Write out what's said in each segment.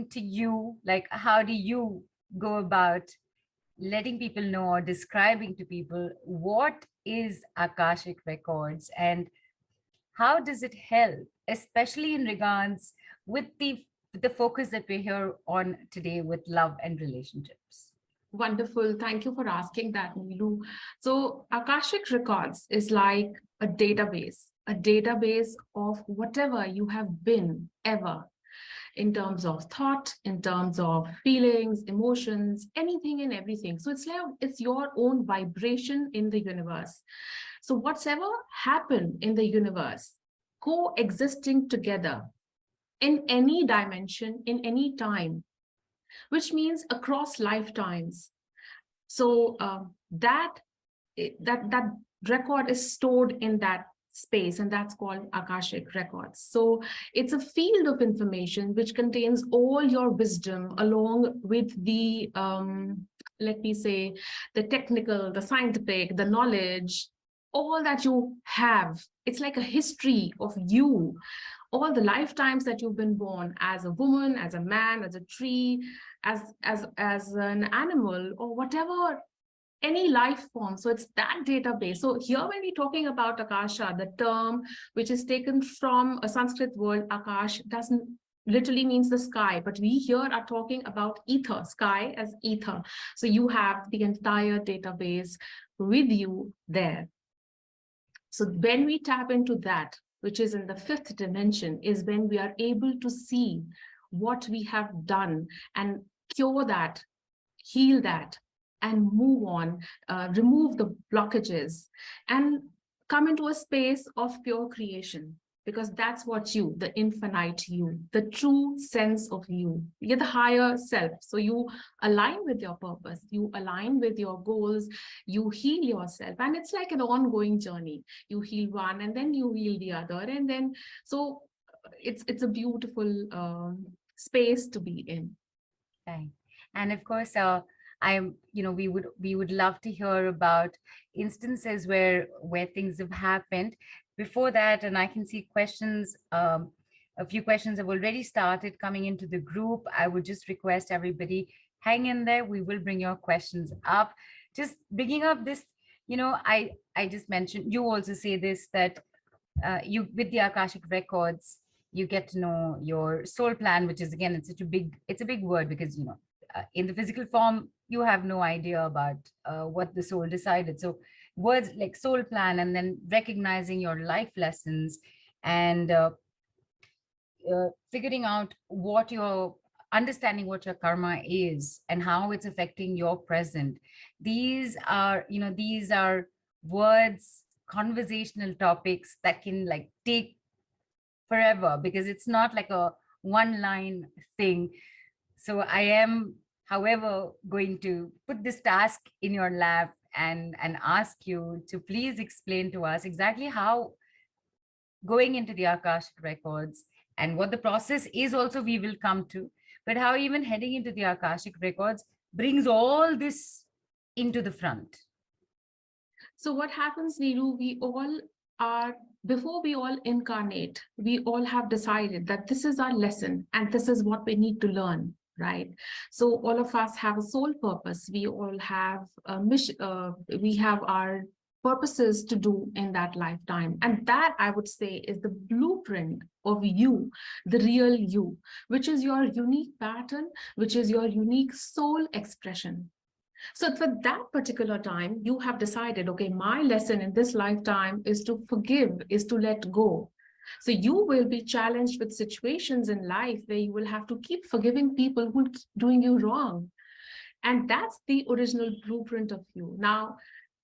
according to you, like how do you go about letting people know or describing to people what is Akashic Records and how does it help, especially in regards with the focus that we're here on today with love and relationships? Wonderful. Thank you for asking that, Neelu. So Akashic Records is like a database of whatever you have been ever in terms of thought, in terms of feelings, emotions, anything and everything. So it's like it's your own vibration in the universe. So whatever happened in the universe, coexisting together in any dimension, in any time, which means across lifetimes. So that record is stored in that space, and that's called Akashic Records. So it's a field of information which contains all your wisdom along with the let me say the technical, the scientific, the knowledge, all that you have. It's like a history of you, all the lifetimes that you've been born as a woman, as a man, as a tree, as an animal, or whatever, any life form. So it's that database. So here when we're talking about Akasha, the term which is taken from a Sanskrit word, Akash, doesn't literally means the sky, but we here are talking about ether, sky as ether. So you have the entire database with you there. So when we tap into that, which is in the fifth dimension, is when we are able to see what we have done and cure that, heal that, and move on, remove the blockages, and come into a space of pure creation. Because that's what you, the infinite you, the true sense of you, you're the higher self. So you align with your purpose, you align with your goals, you heal yourself. And it's like an ongoing journey. You heal one and then you heal the other. And then, so it's a beautiful space to be in. Right. And of course, we would love to hear about instances where things have happened. Before that, and I can see questions, a few questions have already started coming into the group. I would just request everybody hang in there. We will bring your questions up. Just bringing up this, I just mentioned, you also say this, that you with the Akashic Records, you get to know your soul plan, which is again, it's a big word because in the physical form you have no idea about what the soul decided. So words like soul plan, and then recognizing your life lessons, and figuring out what your understanding what your karma is and how it's affecting your present. These are words, conversational topics that can like take forever, because it's not like a one line thing. So I am, however, going to put this task in your lap and ask you to please explain to us exactly how going into the Akashic Records and what the process is also we will come to, but how even heading into the Akashic Records brings all this into the front. So what happens, Neelu, we all are, before we all incarnate, we all have decided that this is our lesson and this is what we need to learn, right? So all of us have a soul purpose. We all have a mission. We have our purposes to do in that lifetime. And that, I would say, is the blueprint of you, the real you, which is your unique pattern, which is your unique soul expression. So for that particular time, you have decided, okay, my lesson in this lifetime is to forgive, is to let go. So you will be challenged with situations in life where you will have to keep forgiving people who keep doing you wrong. And that's the original blueprint of you. Now,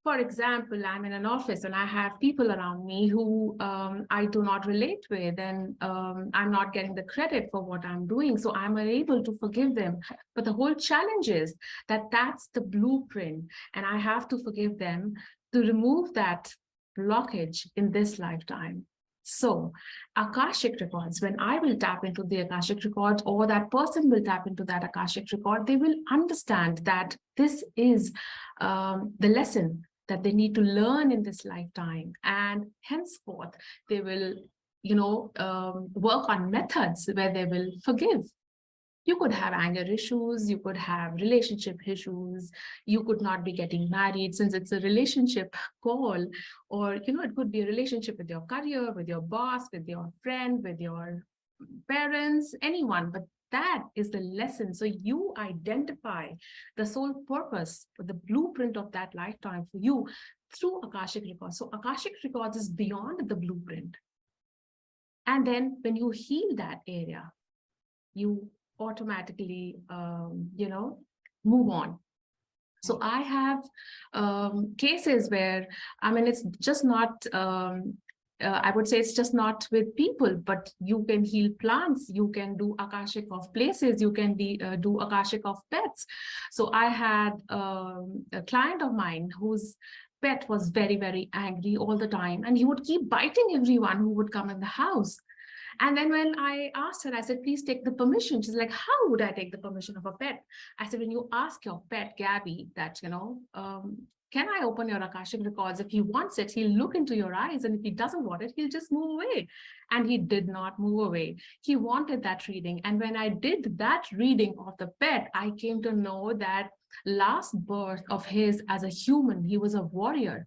for example, I'm in an office and I have people around me who I do not relate with, and I'm not getting the credit for what I'm doing. So I'm unable to forgive them. But the whole challenge is that that's the blueprint, and I have to forgive them to remove that blockage in this lifetime. So Akashic Records, when I will tap into the Akashic Record, or that person will tap into that Akashic Record, they will understand that this is the lesson that they need to learn in this lifetime. And henceforth, they will, work on methods where they will forgive. You could have anger issues, you could have relationship issues, you could not be getting married since it's a relationship call, or it could be a relationship with your career, with your boss, with your friend, with your parents, anyone. But that is the lesson. So you identify the sole purpose, the blueprint of that lifetime for you through Akashic Records. So Akashic Records is beyond the blueprint. And then when you heal that area, you automatically, move on. So I have cases where, I mean, it's just not, I would say it's just not with people, but you can heal plants, you can do Akashic of places, you can do Akashic of pets. So I had a client of mine whose pet was very, very angry all the time, and he would keep biting everyone who would come in the house. And then when I asked her, I said, please take the permission. She's like, how would I take the permission of a pet? I said, when you ask your pet, Gabby, that, can I open your Akashic Records? If he wants it, he'll look into your eyes. And if he doesn't want it, he'll just move away. And he did not move away. He wanted that reading. And when I did that reading of the pet, I came to know that last birth of his as a human, he was a warrior.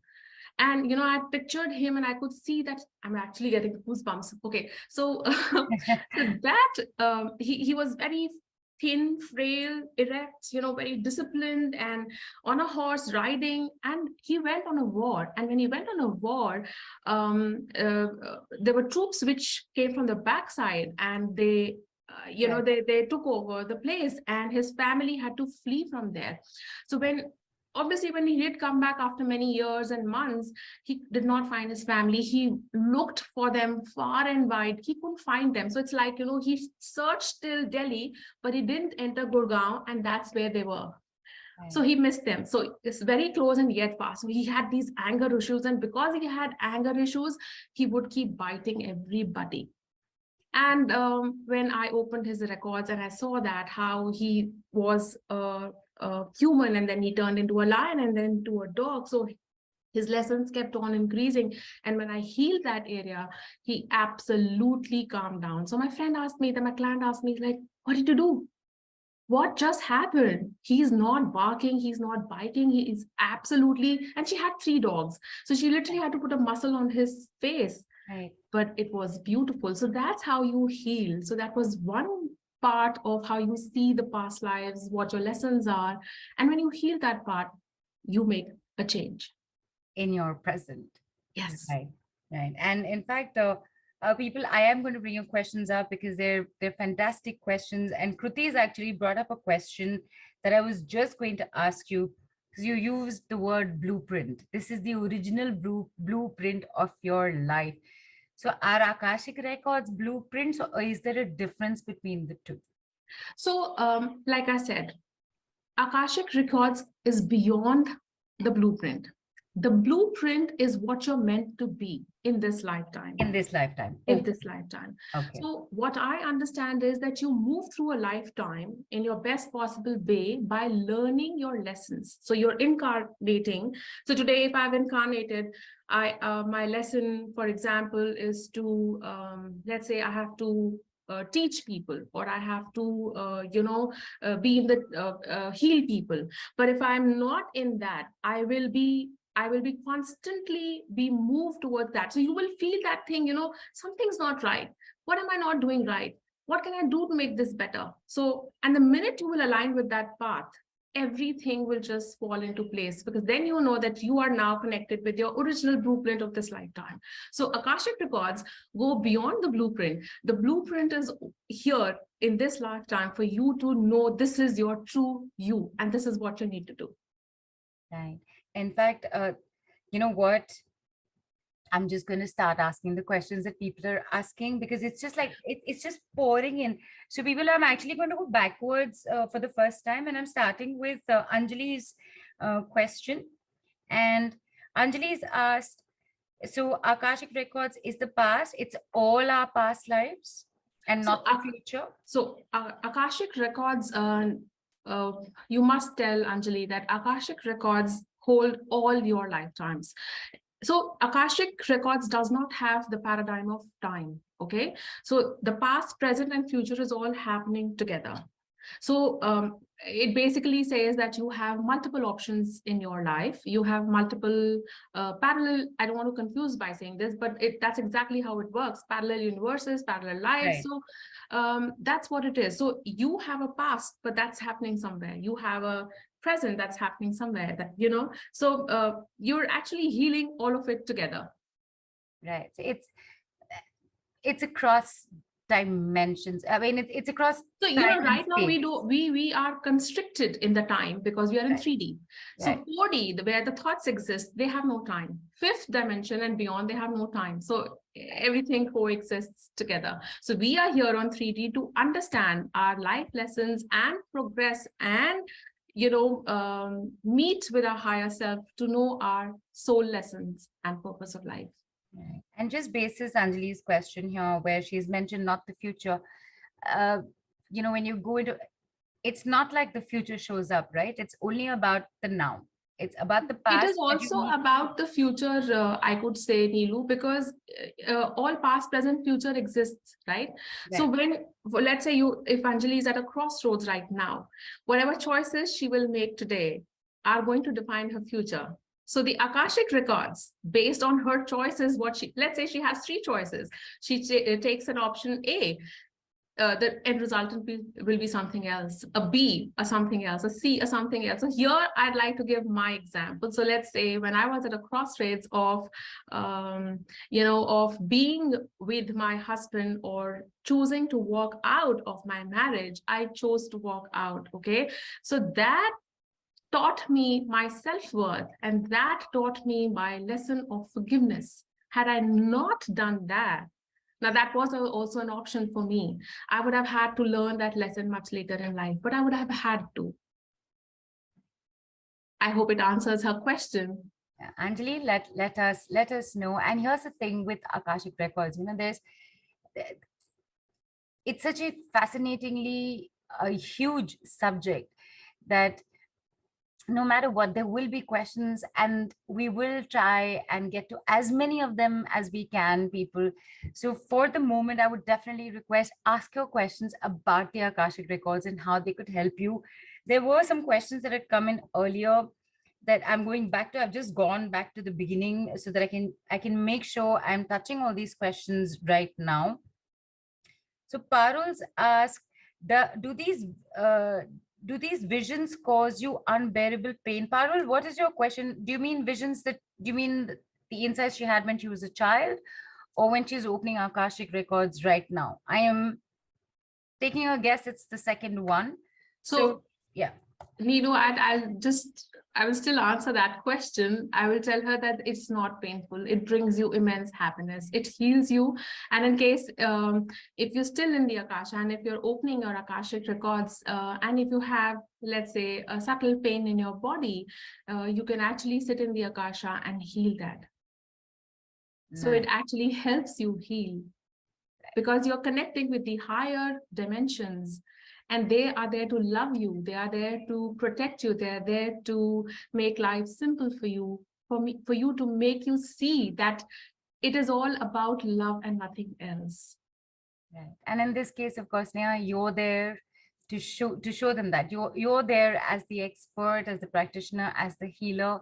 And I pictured him and I could see that I'm actually getting goosebumps. Okay, so, so that he was very thin, frail, erect, very disciplined, and on a horse riding. And he went on a war. And when he went on a war, there were troops which came from the backside, and they they took over the place, and his family had to flee from there. So obviously, when he did come back after many years and months, he did not find his family. He looked for them far and wide. He couldn't find them. So it's like, he searched till Delhi, but he didn't enter Gurgaon, and that's where they were. Right. So he missed them. So it's very close and yet far. So he had these anger issues. And because he had anger issues, he would keep biting everybody. And when I opened his records and I saw that how he was a human, and then he turned into a lion, and then into a dog. So his lessons kept on increasing. And when I healed that area, he absolutely calmed down. So my client asked me, like, what did you do? What just happened? He's not barking, he's not biting, he is absolutely, and she had 3 dogs. So she literally had to put a muscle on his face. Right. But it was beautiful. So that's how you heal. So that was one part of how you see the past lives, what your lessons are. And when you heal that part, you make a change. In your present. Yes. Right. Right. And in fact, people, I am going to bring your questions up because they're fantastic questions. And Kruti's actually brought up a question that I was just going to ask you, because you used the word blueprint. This is the original blueprint of your life. So are Akashic Records blueprints, or is there a difference between the two? So like I said, Akashic Records is beyond the blueprint. The blueprint is what you're meant to be in this lifetime. In this lifetime. In this lifetime. Okay. So what I understand is that you move through a lifetime in your best possible way by learning your lessons. So you're incarnating. So today, if I've incarnated, my lesson, for example, is to, let's say I have to teach people, or I have to, be in the heal people. But if I'm not in that, I will be constantly be moved towards that. So you will feel that thing, something's not right. What am I not doing right? What can I do to make this better? So, and the minute you will align with that path, everything will just fall into place, because then you know that you are now connected with your original blueprint of this lifetime. So Akashic Records go beyond the blueprint. The blueprint is here in this lifetime for you to know this is your true you, and this is what you need to do. Right. In fact, you know what? I'm just going to start asking the questions that people are asking, because it's just like, it's just pouring in. So people, I'm actually going to go backwards for the first time, and I'm starting with Anjali's question. And Anjali's asked, so Akashic Records is the past, it's all our past lives and not the future? So Akashic Records, you must tell Anjali that Akashic Records hold all your lifetimes. So Akashic Records does not have the paradigm of time, okay? So the past, present, and future is all happening together. So it basically says that you have multiple options in your life. You have multiple parallel. I don't want to confuse by saying this, but that's exactly how it works. Parallel universes, parallel lives. Right. So that's what it is. So you have a past, but that's happening somewhere. You have a present that's happening somewhere. That So you're actually healing all of it together. Right. So it's across dimensions. I mean, it's across So time and right now space. we are constricted in the time because we are in Right. 3D. So Right. 4D, where the thoughts exist, they have no time. Fifth dimension and beyond, they have no time. So everything coexists together. So we are here on 3D to understand our life lessons and progress and meet with our higher self to know our soul lessons and purpose of life. Right. And just basis Anjali's question here, where she's mentioned not the future. Uh, when you go into, it's not like the future shows up, right? It's only about the now. It's about the It past is that you also need. about the future, I could say, Neelu, because all past, present, future exists, right? So Right. let's say if Anjali is at a crossroads right now, whatever choices she will make today are going to define her future. So the Akashic records, based on her choices, let's say she has three choices. She takes an option A, the end resultant will be something else, a B, a something else, a C, a something else. So here I'd like to give my example. So let's say when I was at a crossroads of being with my husband or choosing to walk out of my marriage, I chose to walk out. Okay. So that taught me my self-worth, and that taught me my lesson of forgiveness. Had I not done that, now, that was also an option for me. I would have had to learn that lesson much later in life, but I would have had to. I hope it answers her question. Yeah, Anjali, let us know. And here's the thing with Akashic Records, it's such a fascinatingly a huge subject that no matter what, there will be questions, and we will try and get to as many of them as we can, people. So for the moment, I would definitely request, ask your questions about the Akashic Records and how they could help you. There were some questions that had come in earlier that I'm going back to. I've just gone back to the beginning so that I can make sure I'm touching all these questions right now. So Parul's asked, do these uh, do these visions cause you unbearable pain? Parul, what is your question? Do you mean visions that, do you mean the insights she had when she was a child, or when she's opening Akashic Records right now? I am taking a guess it's the second one. So So, yeah. Neelu, I will still answer that question. I will tell her that it's not painful. It brings you immense happiness. It heals you. And in case, if you're still in the Akasha and if you're opening your Akashic records, and if you have, let's say, a subtle pain in your body, you can actually sit in the Akasha and heal that. So it Nice. actually helps you heal because you're connecting with the higher dimensions, and they are there to love you. They are there to protect you. They're there to make life simple for you, for you to make you see that it is all about love and nothing else. Right. And in this case, of course, Neha, you're there to show them that you're there as the expert, as the practitioner, as the healer,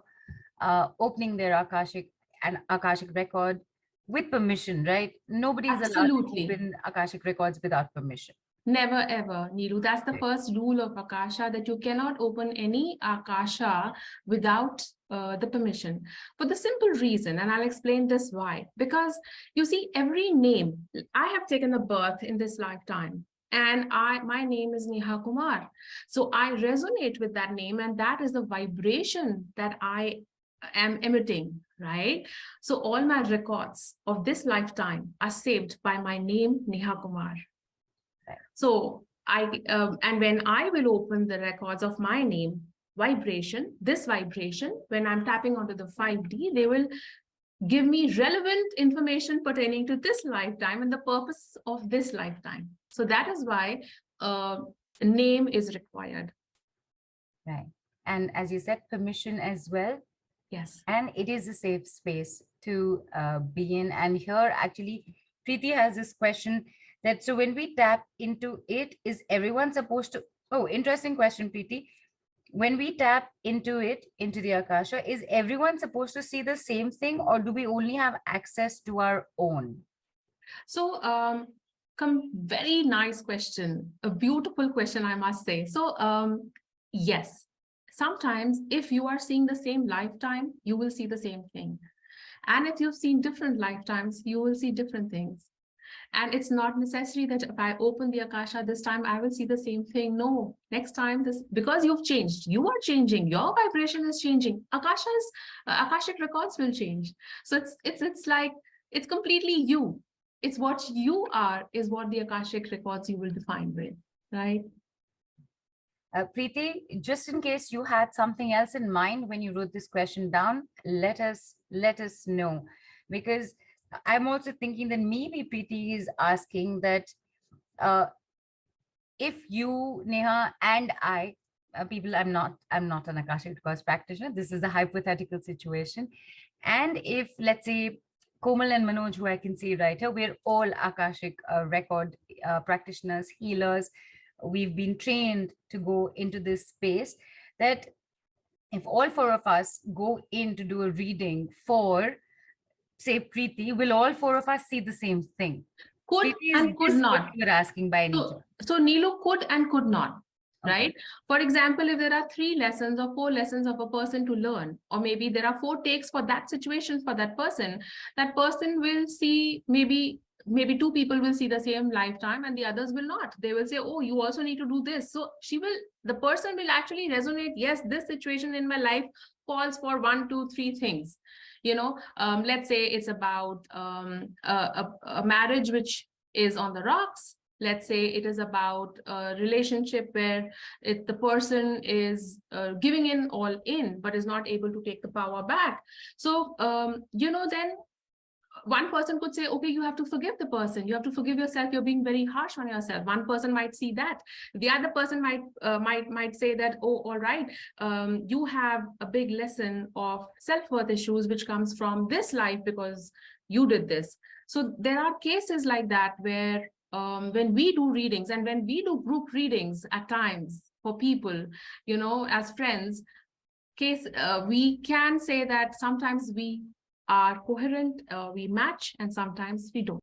opening their Akashic record with permission, right? Nobody is allowed to Absolutely. open Akashic records without permission. Never ever, Neeru. That's the Right. first rule of Akasha, that you cannot open any Akasha without the permission. For the simple reason, and I'll explain this why. Because you see, every name, I have taken a birth in this lifetime, and my name is Neha Kumar. So I resonate with that name, and that is the vibration that I am emitting, right? So all my records of this lifetime are saved by my name, Neha Kumar. Right. So and when I will open the records of my name, this vibration, when I'm tapping onto the 5D, they will give me relevant information pertaining to this lifetime and the purpose of this lifetime. So that is why a name is required. Right. And as you said, permission as well. Yes. And it is a safe space to be in. And here, actually, Preeti has this question that, so when we tap into it, is everyone supposed to? Oh, interesting question, Preeti. When we tap into it, into the Akasha, is everyone supposed to see the same thing, or do we only have access to our own? So, very nice question, a beautiful question, I must say. So, yes, sometimes if you are seeing the same lifetime, you will see the same thing. And if you've seen different lifetimes, you will see different things. And it's not necessary that if I open the Akasha this time, I will see the same thing. No, next time, this, because you've changed, you are changing, your vibration is changing. Akashic records will change. So it's like it's completely you. It's what you are is what the Akashic records you will define with, right? Preeti, just in case you had something else in mind when you wrote this question down, let us know, because I'm also thinking that maybe Preeti is asking that uh, if you, Neha, and I, people, I'm not an Akashic Records practitioner. This is a hypothetical situation, and if, let's say, Komal and Manoj, who I can see right here, we're all Akashic record practitioners, healers. We've been trained to go into this space. That if all four of us go in to do a reading for, say, Preeti, will all four of us see the same thing? Could Preeti, is and could this what not. you're asking by any chance? So Nilu could and could not, Okay. right? For example, if there are 3 lessons or 4 lessons of a person to learn, or maybe there are 4 takes for that situation for that person will see maybe 2 people will see the same lifetime and the others will not. They will say, oh, you also need to do this. So the person will actually resonate. Yes, this situation in my life calls for 1, 2, 3 things. Let's say it's about a marriage which is on the rocks. Let's say it is about a relationship where the person is giving in all in, but is not able to take the power back. So, then one person could say, okay, you have to forgive the person. You have to forgive yourself. You're being very harsh on yourself. One person might see that. The other person might say that, oh, all right, you have a big lesson of self-worth issues, which comes from this life because you did this. So there are cases like that where when we do readings and when we do group readings at times for people, as friends, we can say that sometimes we are coherent, we match, and sometimes we don't.